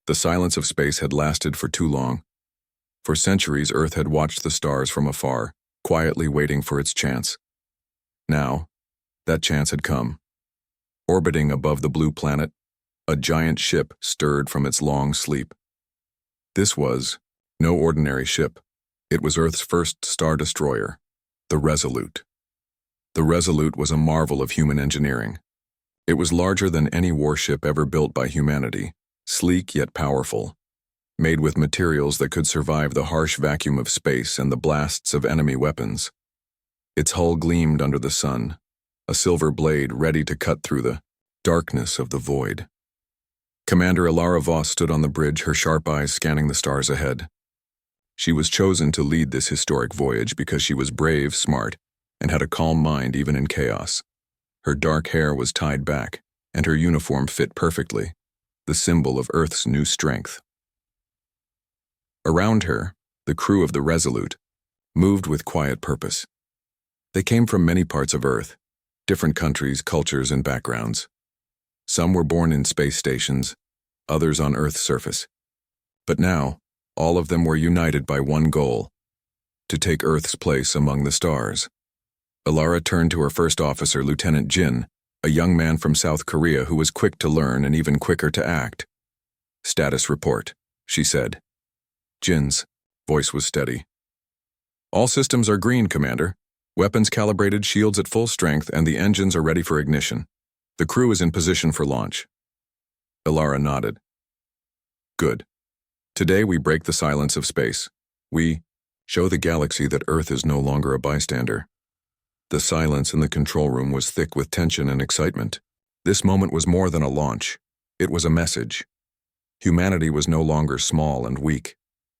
The silence of space had lasted for too long. For centuries, Earth had watched the stars from afar, quietly waiting for its chance. Now, that chance had come. Orbiting above the blue planet, a giant ship stirred from its long sleep. This was no ordinary ship. It was Earth's first star destroyer, the Resolute. The Resolute was a marvel of human engineering. It was larger than any warship ever built by humanity, sleek yet powerful, made with materials that could survive the harsh vacuum of space and the blasts of enemy weapons. Its hull gleamed under the sun, a silver blade ready to cut through the darkness of the void. Commander Ilara Voss stood on the bridge, her sharp eyes scanning the stars ahead. She was chosen to lead this historic voyage because she was brave, smart, and had a calm mind even in chaos. Her dark hair was tied back, and her uniform fit perfectly, the symbol of Earth's new strength. Around her, the crew of the Resolute moved with quiet purpose. They came from many parts of Earth, different countries, cultures, and backgrounds. Some were born in space stations, others on Earth's surface. But now, all of them were united by one goal: to take Earth's place among the stars. Ilara turned to her first officer, Lieutenant Jin, a young man from South Korea who was quick to learn and even quicker to act. "Status report," she said. Jin's voice was steady. "All systems are green, Commander. Weapons calibrated, shields at full strength, and the engines are ready for ignition. The crew is in position for launch." Ilara nodded. "Good. Today we break the silence of space. We show the galaxy that Earth is no longer a bystander." The silence in the control room was thick with tension and excitement. This moment was more than a launch. It was a message. Humanity was no longer small and weak.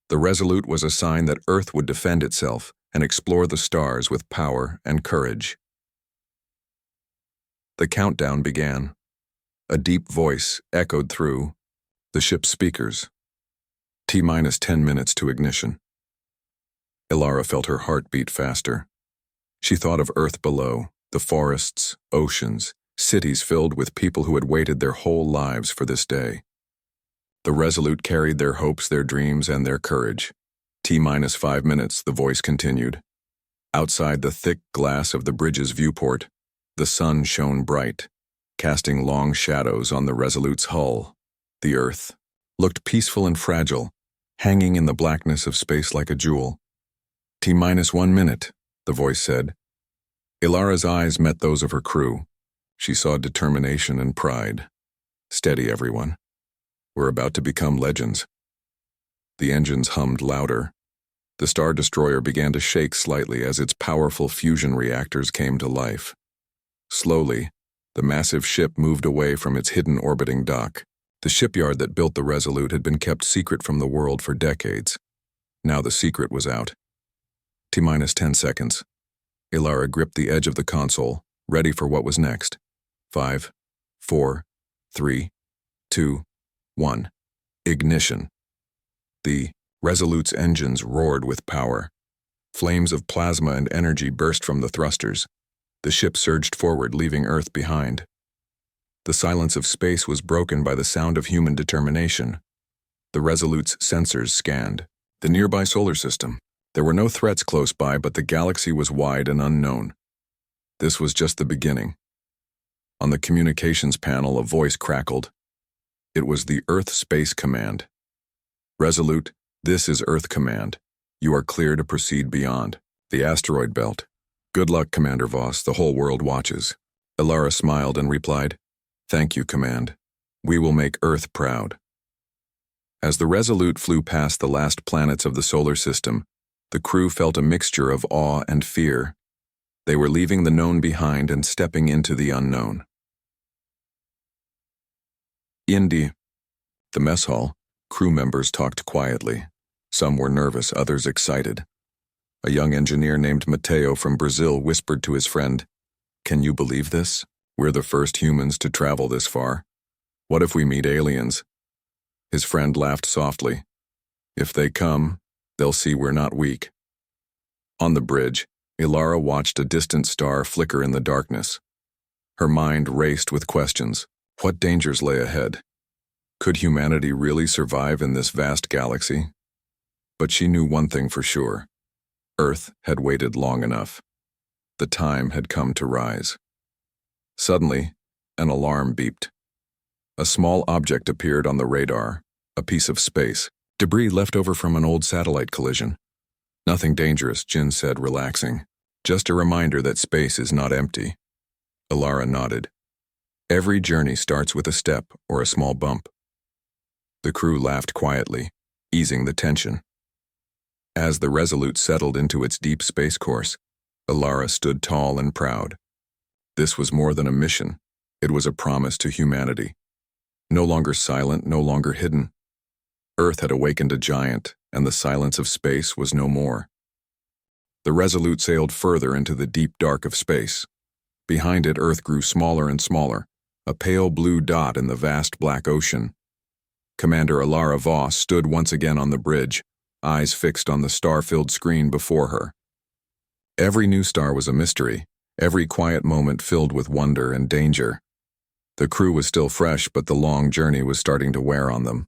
The Resolute was a sign that Earth would defend itself and explore the stars with power and courage. The countdown began. A deep voice echoed through the ship's speakers. T-10 minutes to ignition. Ilara felt her heart beat faster. She thought of Earth below, the forests, oceans, cities filled with people who had waited their whole lives for this day. The Resolute carried their hopes, their dreams, and their courage. T-5 minutes, the voice continued. Outside the thick glass of the bridge's viewport, the sun shone bright, casting long shadows on the Resolute's hull. The Earth looked peaceful and fragile, hanging in the blackness of space like a jewel. T-1 minute, the voice said. Ilara's eyes met those of her crew. She saw determination and pride. "Steady, everyone. We're about to become legends." The engines hummed louder. The Star Destroyer began to shake slightly as its powerful fusion reactors came to life. Slowly, the massive ship moved away from its hidden orbiting dock. The shipyard that built the Resolute had been kept secret from the world for decades. Now the secret was out. T-10 seconds. Ilara gripped the edge of the console, ready for what was next. 5, 4, 3, 2, 1. Ignition. The Resolute's engines roared with power. Flames of plasma and energy burst from the thrusters. The ship surged forward, leaving Earth behind. The silence of space was broken by the sound of human determination. The Resolute's sensors scanned the nearby solar system. There were no threats close by, but the galaxy was wide and unknown. This was just the beginning. On the communications panel, a voice crackled. It was the Earth Space Command. "Resolute, this is Earth Command. You are clear to proceed beyond the asteroid belt. Good luck, Commander Voss. The whole world watches." Ilara smiled and replied, "Thank you, Command. We will make Earth proud." As the Resolute flew past the last planets of the solar system, the crew felt a mixture of awe and fear. They were leaving the known behind and stepping into the unknown. In the mess hall, crew members talked quietly. Some were nervous, others excited. A young engineer named Mateo from Brazil whispered to his friend, "Can you believe this? We're the first humans to travel this far. What if we meet aliens?" His friend laughed softly. "If they come, they'll see we're not weak." On the bridge, Ilara watched a distant star flicker in the darkness. Her mind raced with questions. What dangers lay ahead? Could humanity really survive in this vast galaxy? But she knew one thing for sure. Earth had waited long enough. The time had come to rise. Suddenly, an alarm beeped. A small object appeared on the radar, a piece of space, debris left over from an old satellite collision. Nothing dangerous, Jin said, relaxing. Just a reminder that space is not empty. Alara nodded. Every journey starts with a step or a small bump. The crew laughed quietly, easing the tension. As the Resolute settled into its deep space course, Alara stood tall and proud. This was more than a mission. It was a promise to humanity. No longer silent, no longer hidden. Earth had awakened a giant, and the silence of space was no more. The Resolute sailed further into the deep dark of space. Behind it, Earth grew smaller and smaller, a pale blue dot in the vast black ocean. Commander Alara Voss stood once again on the bridge, eyes fixed on the star-filled screen before her. Every new star was a mystery, every quiet moment filled with wonder and danger. The crew was still fresh, but the long journey was starting to wear on them.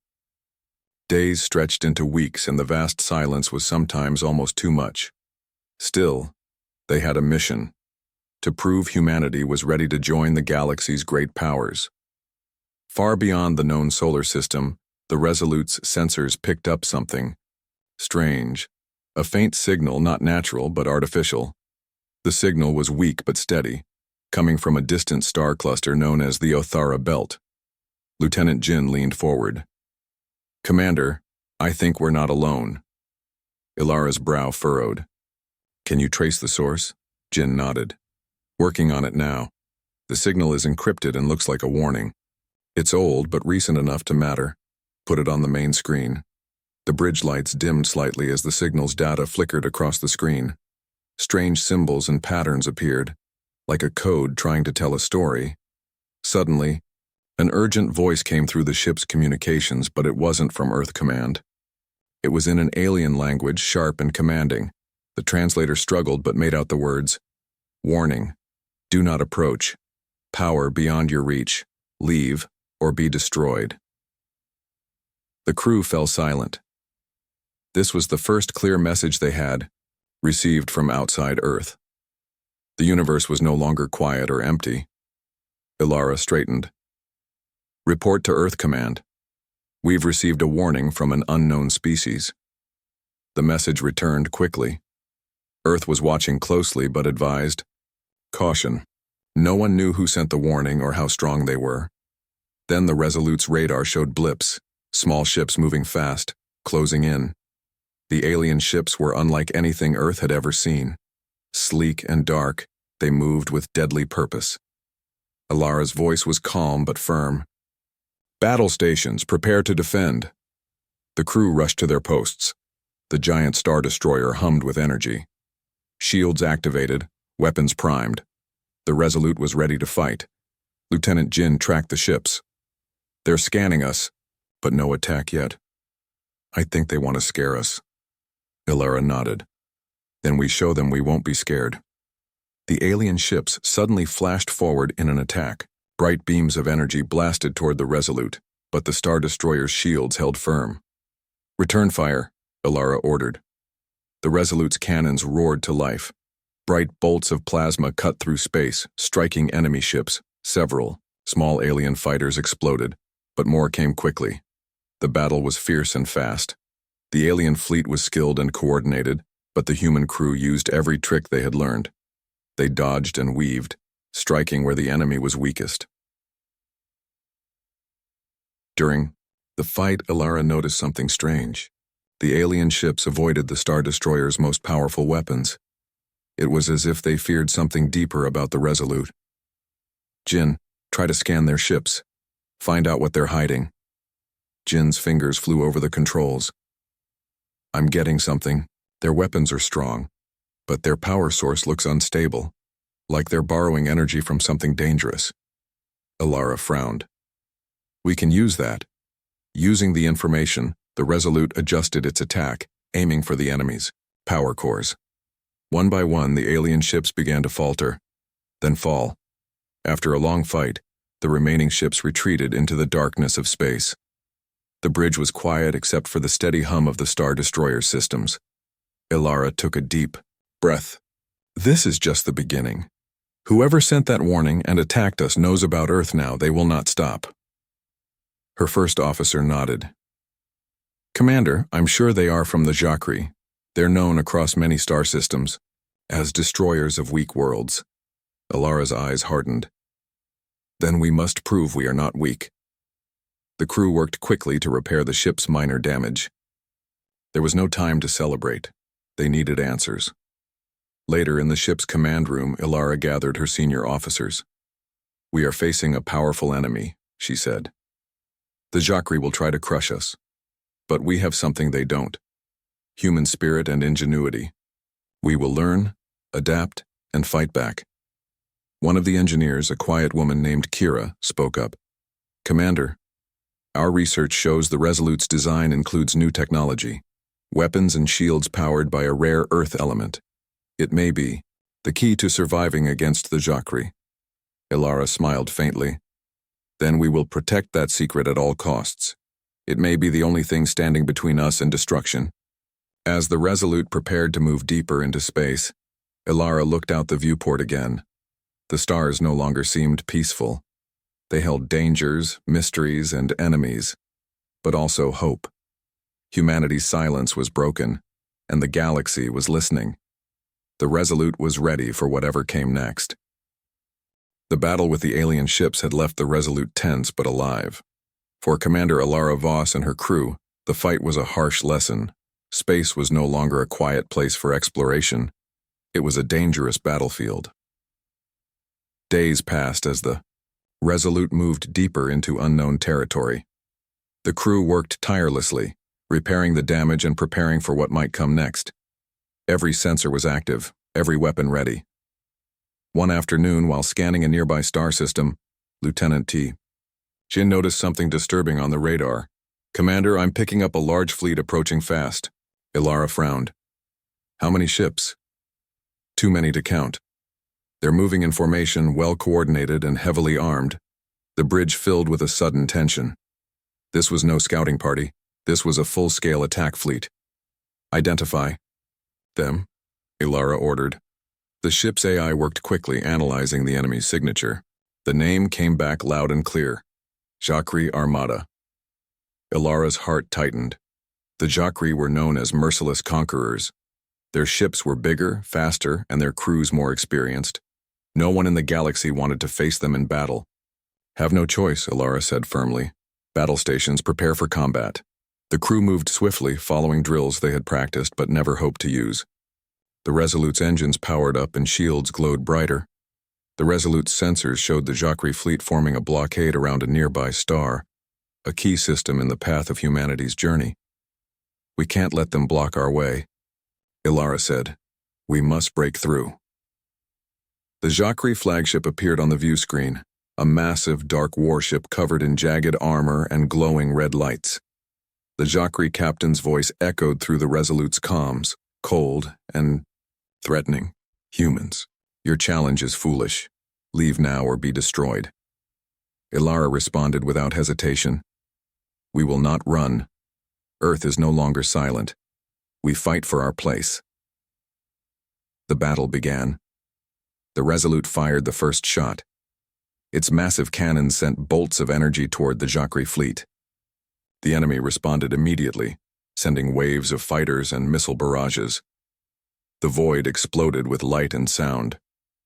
Days stretched into weeks, and the vast silence was sometimes almost too much. Still, they had a mission: to prove humanity was ready to join the galaxy's great powers. Far beyond the known solar system, the Resolute's sensors picked up something strange, a faint signal, not natural but artificial. The signal was weak but steady, coming from a distant star cluster known as the Othara Belt. Lieutenant Jin leaned forward. "Commander, I think we're not alone." Ilara's brow furrowed. "Can you trace the source?" Jin nodded. "Working on it now. The signal is encrypted and looks like a warning. It's old but recent enough to matter. Put it on the main screen." The bridge lights dimmed slightly as the signal's data flickered across the screen. Strange symbols and patterns appeared, like a code trying to tell a story. Suddenly, an urgent voice came through the ship's communications, but it wasn't from Earth Command. It was in an alien language, sharp and commanding. The translator struggled but made out the words, "Warning. Do not approach. Power beyond your reach. Leave or be destroyed." The crew fell silent. This was the first clear message they had received from outside Earth. The universe was no longer quiet or empty. Ilara straightened. "Report to Earth Command. We've received a warning from an unknown species." The message returned quickly. Earth was watching closely but advised, "Caution." No one knew who sent the warning or how strong they were. Then the Resolute's radar showed blips, small ships moving fast, closing in. The alien ships were unlike anything Earth had ever seen. Sleek and dark, they moved with deadly purpose. Ilara's voice was calm but firm. "Battle stations, prepare to defend." The crew rushed to their posts. The giant star destroyer hummed with energy. Shields activated, weapons primed. The Resolute was ready to fight. Lieutenant Jin tracked the ships. "They're scanning us, but no attack yet." "I think they want to scare us." Ilara nodded. "Then we show them we won't be scared." The alien ships suddenly flashed forward in an attack. Bright beams of energy blasted toward the Resolute, but the Star Destroyer's shields held firm. "Return fire," Ilara ordered. The Resolute's cannons roared to life. Bright bolts of plasma cut through space, striking enemy ships. Several small alien fighters exploded, but more came quickly. The battle was fierce and fast. The alien fleet was skilled and coordinated, but the human crew used every trick they had learned. They dodged and weaved, striking where the enemy was weakest. During the fight, Ilara noticed something strange. The alien ships avoided the Star Destroyer's most powerful weapons. It was as if they feared something deeper about the Resolute. "Jin, try to scan their ships. Find out what they're hiding." Jin's fingers flew over the controls. "I'm getting something. Their weapons are strong, but their power source looks unstable, like they're borrowing energy from something dangerous." Ilara frowned. "We can use that." Using the information, the Resolute adjusted its attack, aiming for the enemy's power cores. One by one, the alien ships began to falter, then fall. After a long fight, the remaining ships retreated into the darkness of space. The bridge was quiet except for the steady hum of the Star Destroyer systems. Ilara took a deep breath. This is just the beginning. Whoever sent that warning and attacked us knows about Earth now. They will not stop. Her first officer nodded. Commander, I'm sure they are from the Jacri. They're known across many star systems as destroyers of weak worlds. Ilara's eyes hardened. Then we must prove we are not weak. The crew worked quickly to repair the ship's minor damage. There was no time to celebrate. They needed answers. Later in the ship's command room, Ilara gathered her senior officers. We are facing a powerful enemy, she said. The Jacri will try to crush us. But we have something they don't. Human spirit and ingenuity. We will learn, adapt, and fight back. One of the engineers, a quiet woman named Kira, spoke up. Commander, our research shows the Resolute's design includes new technology, weapons and shields powered by a rare Earth element. It may be the key to surviving against the Jacri. Ilara smiled faintly. Then we will protect that secret at all costs. It may be the only thing standing between us and destruction. As the Resolute prepared to move deeper into space, Ilara looked out the viewport again. The stars no longer seemed peaceful. They held dangers, mysteries, and enemies, but also hope. Humanity's silence was broken, and the galaxy was listening. The Resolute was ready for whatever came next. The battle with the alien ships had left the Resolute tense but alive. For Commander Ilara Voss and her crew, the fight was a harsh lesson. Space was no longer a quiet place for exploration. It was a dangerous battlefield. Days passed as the Resolute moved deeper into unknown territory. The crew worked tirelessly, repairing the damage and preparing for what might come next. Every sensor was active, every weapon ready. One afternoon, while scanning a nearby star system, Lieutenant T. Jin noticed something disturbing on the radar. Commander, I'm picking up a large fleet approaching fast. Ilara frowned. How many ships? Too many to count. They're moving in formation, well-coordinated and heavily armed. The bridge filled with a sudden tension. This was no scouting party. This was a full-scale attack fleet. Identify them, Ilara ordered. The ship's AI worked quickly, analyzing the enemy's signature. The name came back loud and clear. Jacri Armada. Ilara's heart tightened. The Jacri were known as merciless conquerors. Their ships were bigger, faster, and their crews more experienced. No one in the galaxy wanted to face them in battle. Have no choice, Ilara said firmly. Battle stations, prepare for combat. The crew moved swiftly, following drills they had practiced but never hoped to use. The Resolute's engines powered up and shields glowed brighter. The Resolute's sensors showed the Jacri fleet forming a blockade around a nearby star, a key system in the path of humanity's journey. We can't let them block our way, Ilara said. We must break through. The Jacri flagship appeared on the view screen, a massive dark warship covered in jagged armor and glowing red lights. The Jacri captain's voice echoed through the Resolute's comms, cold and threatening. Humans, your challenge is foolish. Leave now or be destroyed. Ilara responded without hesitation. We will not run. Earth is no longer silent. We fight for our place. The battle began. The Resolute fired the first shot. Its massive cannons sent bolts of energy toward the Jacri fleet. The enemy responded immediately, sending waves of fighters and missile barrages. The void exploded with light and sound.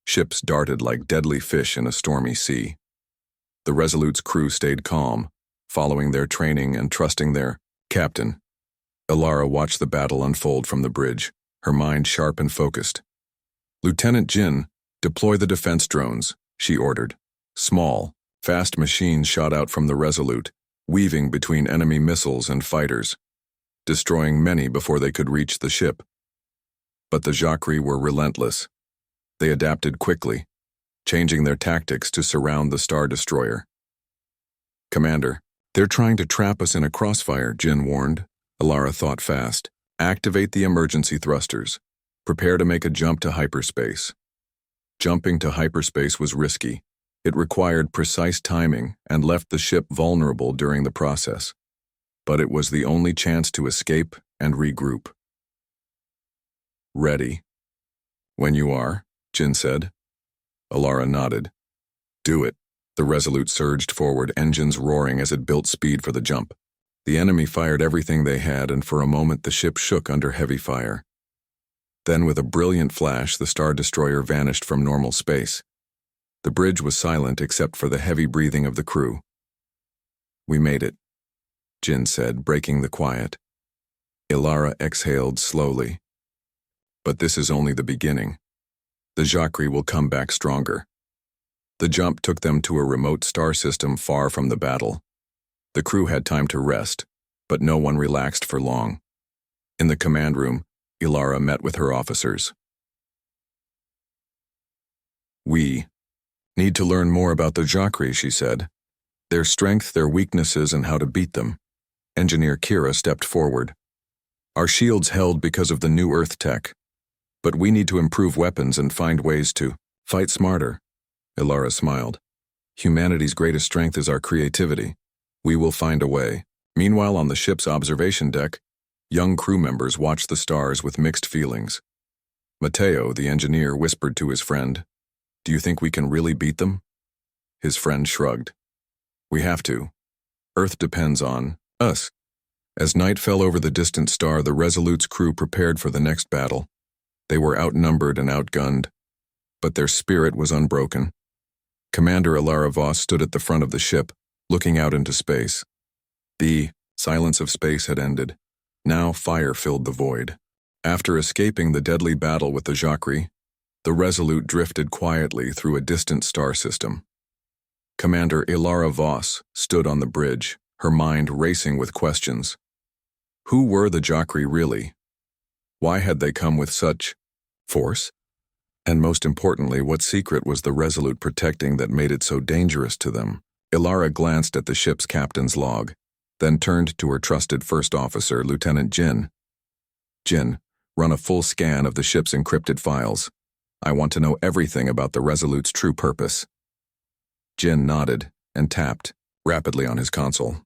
Ships darted like deadly fish in a stormy sea. The Resolute's crew stayed calm, following their training and trusting their captain. Ilara watched the battle unfold from the bridge, her mind sharp and focused. Lieutenant Jin, deploy the defense drones, she ordered. Small, fast machines shot out from the Resolute, weaving between enemy missiles and fighters, destroying many before they could reach the ship. But the Jacri were relentless. They adapted quickly, changing their tactics to surround the Star Destroyer. Commander, they're trying to trap us in a crossfire, Jin warned. Ilara thought fast. Activate the emergency thrusters. Prepare to make a jump to hyperspace. Jumping to hyperspace was risky. It required precise timing and left the ship vulnerable during the process. but it was the only chance to escape and regroup. "Ready." "When you are," Jin said. Alara nodded. "Do it." The Resolute surged forward, engines roaring as it built speed for the jump. The enemy fired everything they had, and for a moment the ship shook under heavy fire. Then, with a brilliant flash, the Star Destroyer vanished from normal space. The bridge was silent except for the heavy breathing of the crew. "We made it," Jin said, breaking the quiet. Ilara exhaled slowly. "But this is only the beginning. The Jacquerie will come back stronger." The jump took them to a remote star system far from the battle. The crew had time to rest, but no one relaxed for long. In the command room, Ilara met with her officers. "We need to learn more about the Jacquerie," she said. "Their strength, their weaknesses, and how to beat them." Engineer Kira stepped forward. "Our shields held because of the new Earth tech, but we need to improve weapons and find ways to fight smarter." Ilara smiled. "Humanity's greatest strength is our creativity. We will find a way." Meanwhile, on the ship's observation deck, young crew members watched the stars with mixed feelings. Mateo, the engineer, whispered to his friend, "Do you think we can really beat them?" His friend shrugged. "We have to. Earth depends on us." As night fell over the distant star, the Resolute's crew prepared for the next battle. They were outnumbered and outgunned, but their spirit was unbroken. Commander Ilara Voss stood at the front of the ship, looking out into space. The silence of space had ended. Now fire filled the void. After escaping the deadly battle with the Jacquerie, the Resolute drifted quietly through a distant star system. Commander Ilara Voss stood on the bridge, her mind racing with questions. Who were the Jacquerie really? Why had they come with such force? And most importantly, what secret was the Resolute protecting that made it so dangerous to them? Ilara glanced at the ship's captain's log, then turned to her trusted first officer, Lieutenant Jin. "Jin, run a full scan of the ship's encrypted files. I want to know everything about the Resolute's true purpose." Jin nodded and tapped rapidly on his console.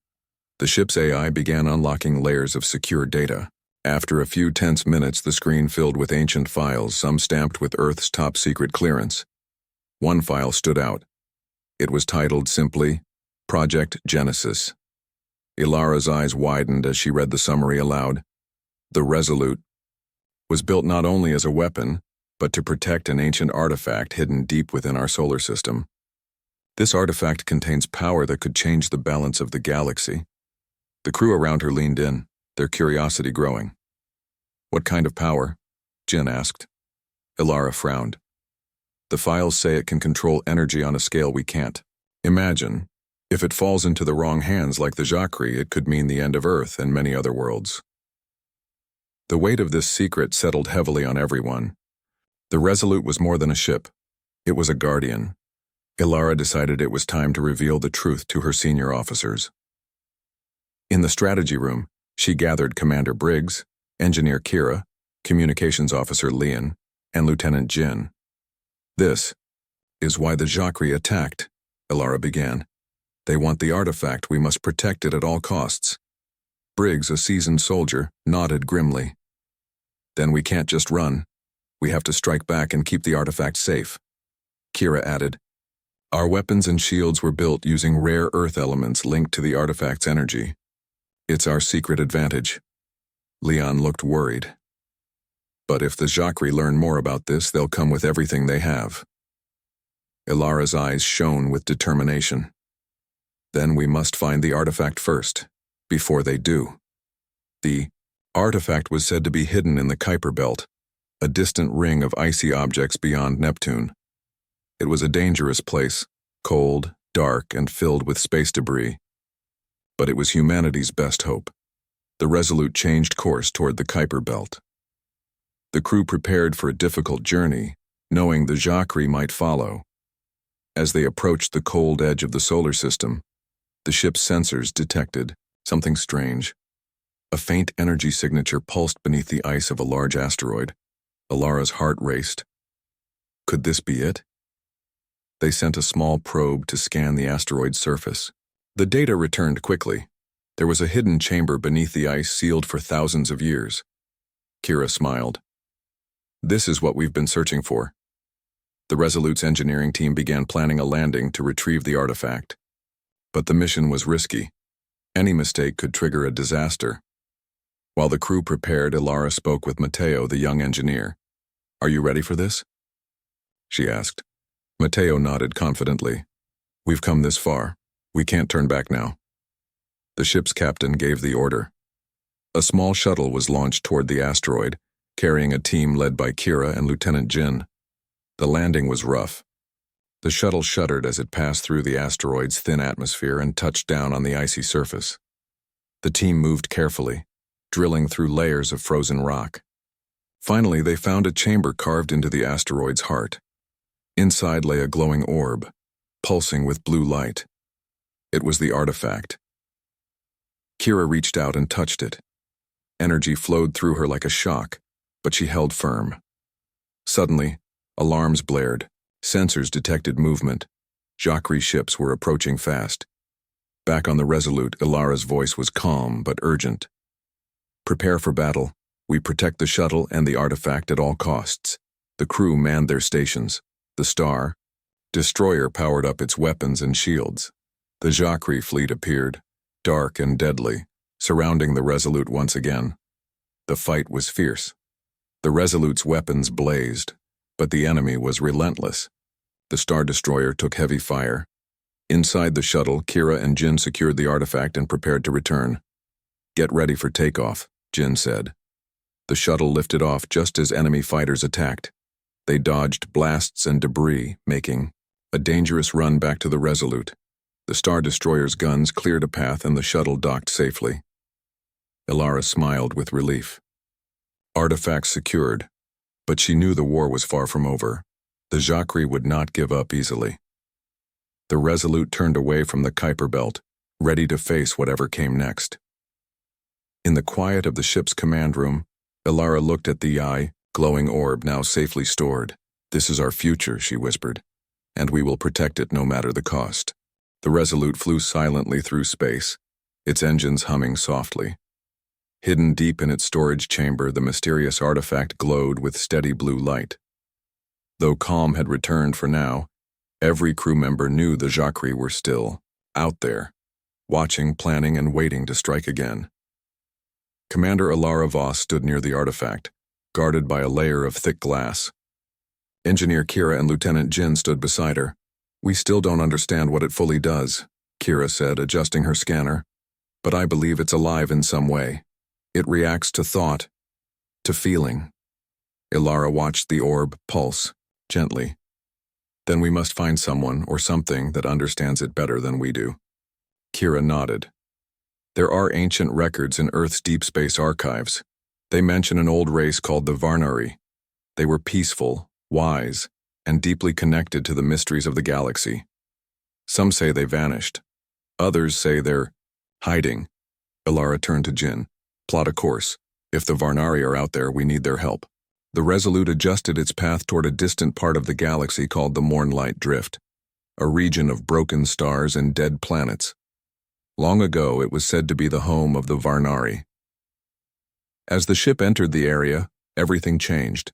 The ship's AI began unlocking layers of secure data. After a few tense minutes, the screen filled with ancient files, some stamped with Earth's top-secret clearance. One file stood out. It was titled simply, Project Genesis. Ilara's eyes widened as she read the summary aloud. The Resolute was built not only as a weapon, but to protect an ancient artifact hidden deep within our solar system. This artifact contains power that could change the balance of the galaxy. The crew around her leaned in, their curiosity growing. "What kind of power?" Jin asked. Ilara frowned. "The files say it can control energy on a scale we can't imagine. If it falls into the wrong hands like the Jacquerie, it could mean the end of Earth and many other worlds." The weight of this secret settled heavily on everyone. The Resolute was more than a ship. It was a guardian. Ilara decided it was time to reveal the truth to her senior officers. In the strategy room, she gathered Commander Briggs, Engineer Kira, Communications Officer Lian, and Lieutenant Jin. "This is why the Jacquerie attacked," Ilara began. "They want the artifact. We must protect it at all costs." Briggs, a seasoned soldier, nodded grimly. "Then we can't just run. We have to strike back and keep the artifact safe." Kira added, "Our weapons and shields were built using rare Earth elements linked to the artifact's energy. It's our secret advantage." Leon looked worried. "But if the Jacquerie learn more about this, they'll come with everything they have." Ilara's eyes shone with determination. "Then we must find the artifact first, before they do." The artifact was said to be hidden in the Kuiper Belt, a distant ring of icy objects beyond Neptune. It was a dangerous place, cold, dark, and filled with space debris. But it was humanity's best hope. The Resolute changed course toward the Kuiper Belt. The crew prepared for a difficult journey, knowing the Jacquerie might follow. As they approached the cold edge of the solar system, the ship's sensors detected something strange. A faint energy signature pulsed beneath the ice of a large asteroid. Ilara's heart raced. Could this be it? They sent a small probe to scan the asteroid's surface. The data returned quickly. There was a hidden chamber beneath the ice sealed for thousands of years. Kira smiled. This is what we've been searching for. The Resolute's engineering team began planning a landing to retrieve the artifact. But the mission was risky. Any mistake could trigger a disaster. While the crew prepared, Ilara spoke with Matteo, the young engineer. Are you ready for this? She asked. Matteo nodded confidently. We've come this far. We can't turn back now. The ship's captain gave the order. A small shuttle was launched toward the asteroid, carrying a team led by Kira and Lieutenant Jin. The landing was rough. The shuttle shuddered as it passed through the asteroid's thin atmosphere and touched down on the icy surface. The team moved carefully, drilling through layers of frozen rock. Finally, they found a chamber carved into the asteroid's heart. Inside lay a glowing orb, pulsing with blue light. It was the artifact. Kira reached out and touched it. Energy flowed through her like a shock, but she held firm. Suddenly, alarms blared. Sensors detected movement. Jacquerie ships were approaching fast. Back on the Resolute, Ilara's voice was calm but urgent. Prepare for battle. We protect the shuttle and the artifact at all costs. The crew manned their stations. The Star Destroyer powered up its weapons and shields. The Jacquerie fleet appeared, dark and deadly, surrounding the Resolute once again. The fight was fierce. The Resolute's weapons blazed, but the enemy was relentless. The Star Destroyer took heavy fire. Inside the shuttle, Kira and Jin secured the artifact and prepared to return. Get ready for takeoff, Jin said. The shuttle lifted off just as enemy fighters attacked. They dodged blasts and debris, making a dangerous run back to the Resolute. The Star Destroyer's guns cleared a path and the shuttle docked safely. Ilara smiled with relief. Artifacts secured, but she knew the war was far from over. The Jacquerie would not give up easily. The Resolute turned away from the Kuiper Belt, ready to face whatever came next. In the quiet of the ship's command room, Ilara looked at the glowing orb now safely stored. This is our future, she whispered, and we will protect it no matter the cost. The Resolute flew silently through space, its engines humming softly. Hidden deep in its storage chamber, the mysterious artifact glowed with steady blue light. Though calm had returned for now, every crew member knew the Jacquerie were still out there, watching, planning, and waiting to strike again. Commander Ilara Voss stood near the artifact, guarded by a layer of thick glass. Engineer Kira and Lieutenant Jin stood beside her. We still don't understand what it fully does, Kira said, adjusting her scanner, but I believe it's alive in some way. It reacts to thought, to feeling. Ilara watched the orb pulse, gently. Then we must find someone or something that understands it better than we do. Kira nodded. There are ancient records in Earth's deep space archives. They mention an old race called the Varnari. They were peaceful, wise, and deeply connected to the mysteries of the galaxy. Some say they vanished. Others say they're hiding. Ilara turned to Jin. Plot a course. If the Varnari are out there, we need their help. The Resolute adjusted its path toward a distant part of the galaxy called the Mornlight Drift, a region of broken stars and dead planets. Long ago, it was said to be the home of the Varnari. As the ship entered the area, everything changed.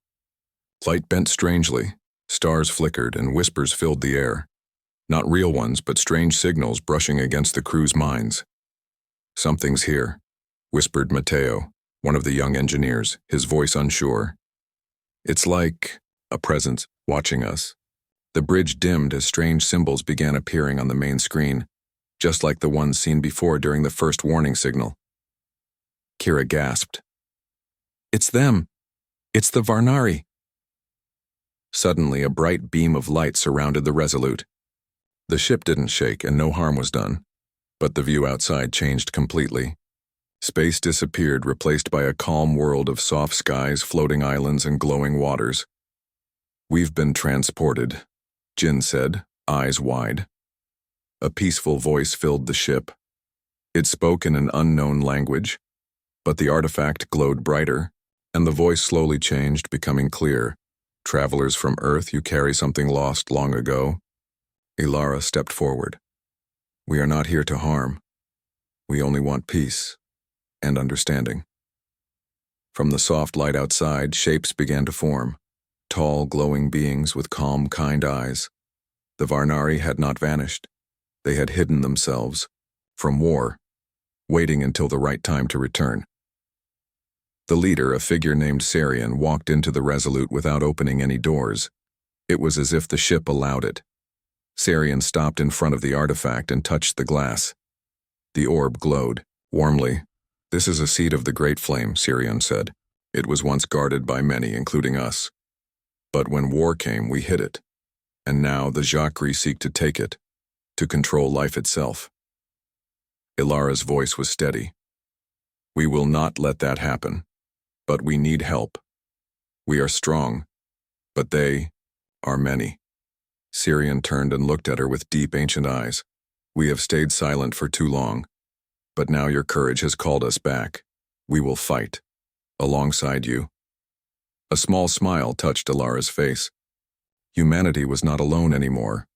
Light bent strangely, stars flickered, and whispers filled the air. Not real ones, but strange signals brushing against the crew's minds. Something's here, whispered Matteo, one of the young engineers, his voice unsure. It's like a presence watching us. The bridge dimmed as strange symbols began appearing on the main screen, just like the ones seen before during the first warning signal. Kira gasped. It's them. It's the Varnari. Suddenly, a bright beam of light surrounded the Resolute. The ship didn't shake and no harm was done, but the view outside changed completely. Space disappeared, replaced by a calm world of soft skies, floating islands, and glowing waters. We've been transported, Jin said, eyes wide. A peaceful voice filled the ship. It spoke in an unknown language, but the artifact glowed brighter, and the voice slowly changed, becoming clear. Travelers from Earth, you carry something lost long ago. Ilara stepped forward. We are not here to harm. We only want peace and understanding. From the soft light outside, shapes began to form, tall, glowing beings with calm, kind eyes. The Varnari had not vanished. They had hidden themselves from war, waiting until the right time to return. The leader, a figure named Sarian, walked into the Resolute without opening any doors. It was as if the ship allowed it. Sarian stopped in front of the artifact and touched the glass. The orb glowed warmly. "This is a seed of the Great Flame," Sarian said. "It was once guarded by many, including us. But when war came, we hid it. And now the Jacri seek to take it, to control life itself." Ilara's voice was steady. "We will not let that happen. But we need help. We are strong, but they are many." Sarian turned and looked at her with deep, ancient eyes. "We have stayed silent for too long, but now your courage has called us back. We will fight, alongside you." A small smile touched Ilara's face. Humanity was not alone anymore.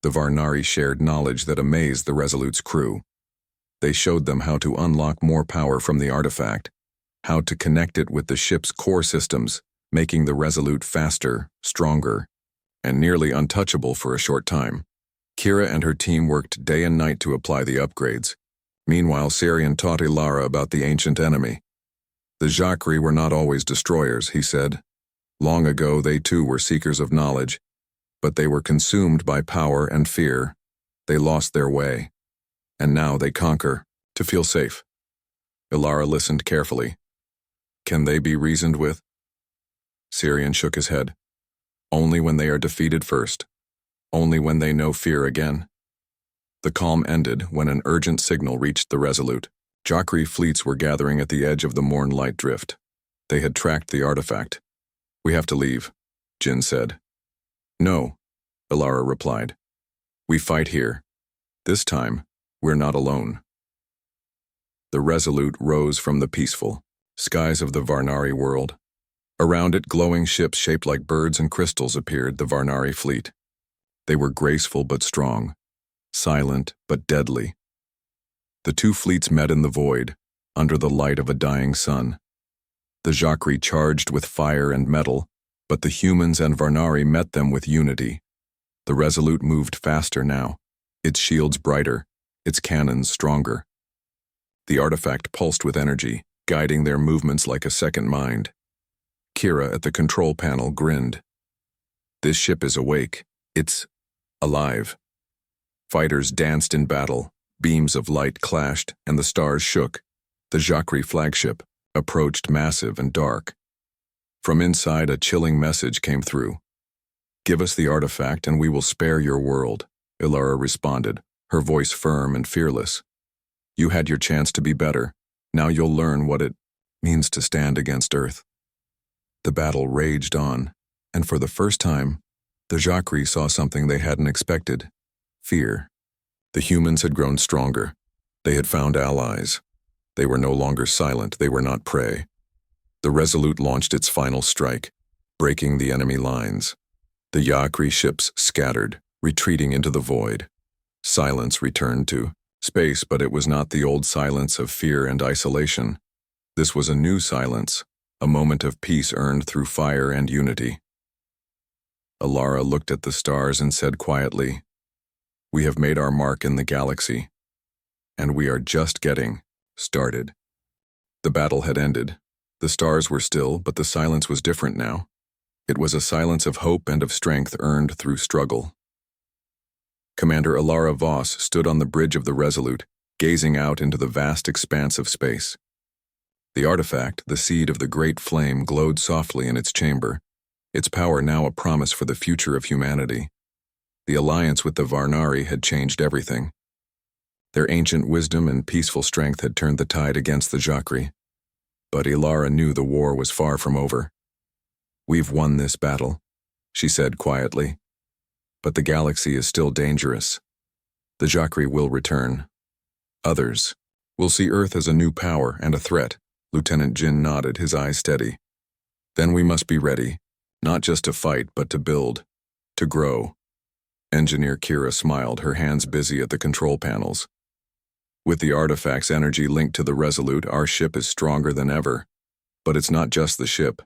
The Varnari shared knowledge that amazed the Resolute's crew. They showed them how to unlock more power from the artifact, how to connect it with the ship's core systems, making the Resolute faster, stronger, and nearly untouchable for a short time. Kira and her team worked day and night to apply the upgrades. Meanwhile, Sarian taught Ilara about the ancient enemy. "The Jacri were not always destroyers," he said. "Long ago they too were seekers of knowledge, but they were consumed by power and fear. They lost their way. And now they conquer, to feel safe." Ilara listened carefully. "Can they be reasoned with?" Sarian shook his head. "Only when they are defeated first. Only when they know fear again." The calm ended when an urgent signal reached the Resolute. Jacri fleets were gathering at the edge of the Morn Light Drift. They had tracked the artifact. "We have to leave," Jin said. "No," Ilara replied. "We fight here. This time, we're not alone." The Resolute rose from the peaceful skies of the Varnari world. Around it, glowing ships shaped like birds and crystals appeared, the Varnari fleet. They were graceful but strong, silent but deadly. The two fleets met in the void, under the light of a dying sun. The Jacri charged with fire and metal, but the humans and Varnari met them with unity. The Resolute moved faster now, its shields brighter, its cannons stronger. The artifact pulsed with energy, guiding their movements like a second mind. Kira at the control panel grinned. "This ship is awake. It's alive." Fighters danced in battle, beams of light clashed, and the stars shook. The Jacri flagship approached, massive and dark. From inside, a chilling message came through. "Give us the artifact and we will spare your world," Ilara responded, her voice firm and fearless. "You had your chance to be better. Now you'll learn what it means to stand against Earth." The battle raged on, and for the first time, the Jacri saw something they hadn't expected: fear. The humans had grown stronger. They had found allies. They were no longer silent. They were not prey. The Resolute launched its final strike, breaking the enemy lines. The Jacri ships scattered, retreating into the void. Silence returned to space, but it was not the old silence of fear and isolation. This was a new silence, a moment of peace earned through fire and unity. Ilara looked at the stars and said quietly, "We have made our mark in the galaxy, and we are just getting started." The battle had ended. The stars were still, but the silence was different now. It was a silence of hope and of strength earned through struggle. Commander Ilara Voss stood on the bridge of the Resolute, gazing out into the vast expanse of space. The artifact, the seed of the Great Flame, glowed softly in its chamber, its power now a promise for the future of humanity. The alliance with the Varnari had changed everything. Their ancient wisdom and peaceful strength had turned the tide against the Jacri. But Ilara knew the war was far from over. "We've won this battle," she said quietly. "But the galaxy is still dangerous. The Jacri will return. Others will see Earth as a new power and a threat." Lieutenant Jin nodded, his eyes steady. "Then we must be ready, not just to fight, but to build, to grow." Engineer Kira smiled, her hands busy at the control panels. With the artifact's energy linked to the Resolute, our ship is stronger than ever. But it's not just the ship.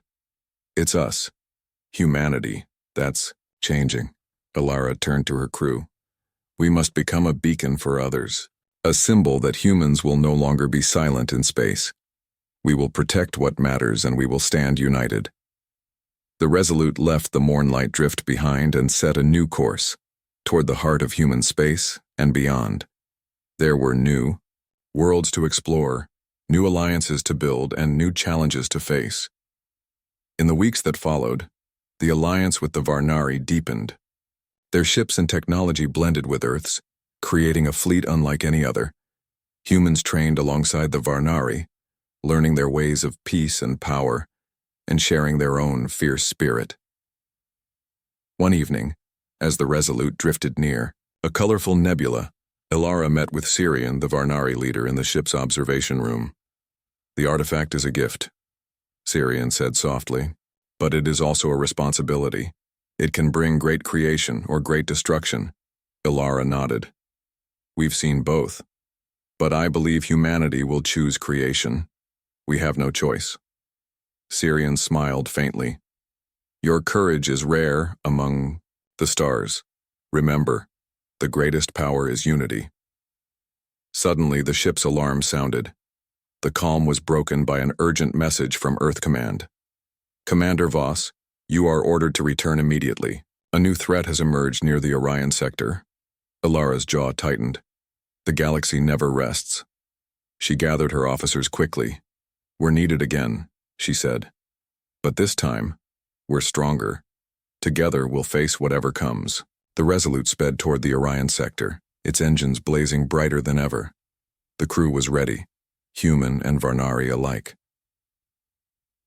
It's us. Humanity. That's changing. Elara turned to her crew. We must become a beacon for others. A symbol that humans will no longer be silent in space. We will protect what matters and we will stand united. The Resolute left the Mornlight Drift behind and set a new course, toward the heart of human space and beyond. There were new worlds to explore, new alliances to build, and new challenges to face. In the weeks that followed, the alliance with the Varnari deepened. Their ships and technology blended with Earth's, creating a fleet unlike any other. Humans trained alongside the Varnari, learning their ways of peace and power, and sharing their own fierce spirit. One evening, as the Resolute drifted near, a colorful nebula, Elara met with Sirian, the Varnari leader, in the ship's observation room. The artifact is a gift, Sirian said softly, but it is also a responsibility. It can bring great creation or great destruction. Elara nodded. We've seen both, but I believe humanity will choose creation. We have no choice. Sirian smiled faintly. Your courage is rare among the stars. Remember, the greatest power is unity. Suddenly, the ship's alarm sounded. The calm was broken by an urgent message from Earth Command. Commander Voss, you are ordered to return immediately. A new threat has emerged near the Orion sector. Elara's jaw tightened. The galaxy never rests. She gathered her officers quickly. We're needed again, she said. But this time, we're stronger. Together, we'll face whatever comes. The Resolute sped toward the Orion sector, its engines blazing brighter than ever. The crew was ready, human and Varnari alike.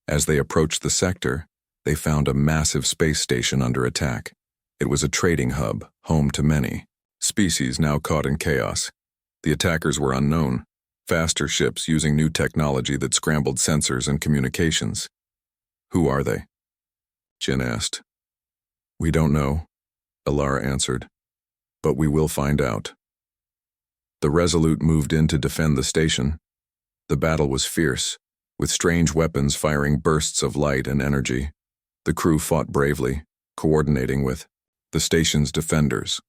As they approached the sector, they found a massive space station under attack. It was a trading hub, home to many species now caught in chaos. The attackers were unknown, faster ships using new technology that scrambled sensors and communications. Who are they? Jin asked. We don't know, Elara answered, but we will find out. The Resolute moved in to defend the station. The battle was fierce, with strange weapons firing bursts of light and energy. The crew fought bravely, coordinating with the station's defenders.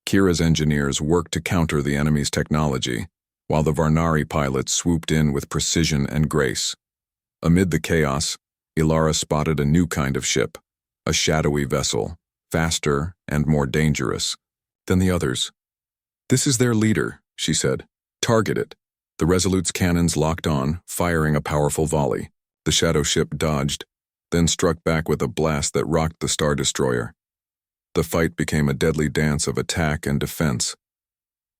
Kira's engineers worked to counter the enemy's technology, while the Varnari pilots swooped in with precision and grace. Amid the chaos, Elara spotted a new kind of ship, a shadowy vessel, faster and more dangerous than the others. This is their leader, she said. Target it. The Resolute's cannons locked on, firing a powerful volley. The shadow ship dodged, then struck back with a blast that rocked the Star Destroyer. The fight became a deadly dance of attack and defense.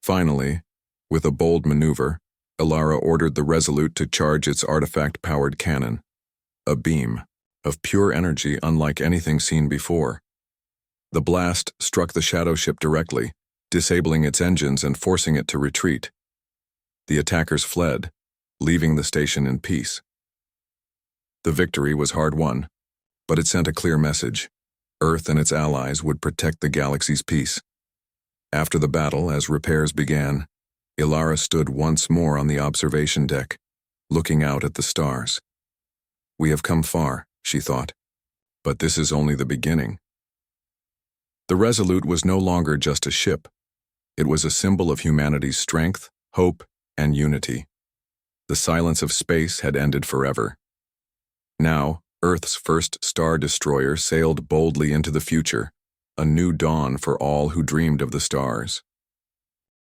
Finally, with a bold maneuver, Elara ordered the Resolute to charge its artifact-powered cannon. A beam of pure energy unlike anything seen before. The blast struck the shadow ship directly, disabling its engines and forcing it to retreat. The attackers fled, leaving the station in peace. The victory was hard won, but it sent a clear message. Earth and its allies would protect the galaxy's peace. After the battle, as repairs began, Elara stood once more on the observation deck, looking out at the stars. We have come far, she thought, but this is only the beginning. The Resolute was no longer just a ship. It was a symbol of humanity's strength, hope, and unity. The silence of space had ended forever. Now, Earth's first Star Destroyer sailed boldly into the future, a new dawn for all who dreamed of the stars.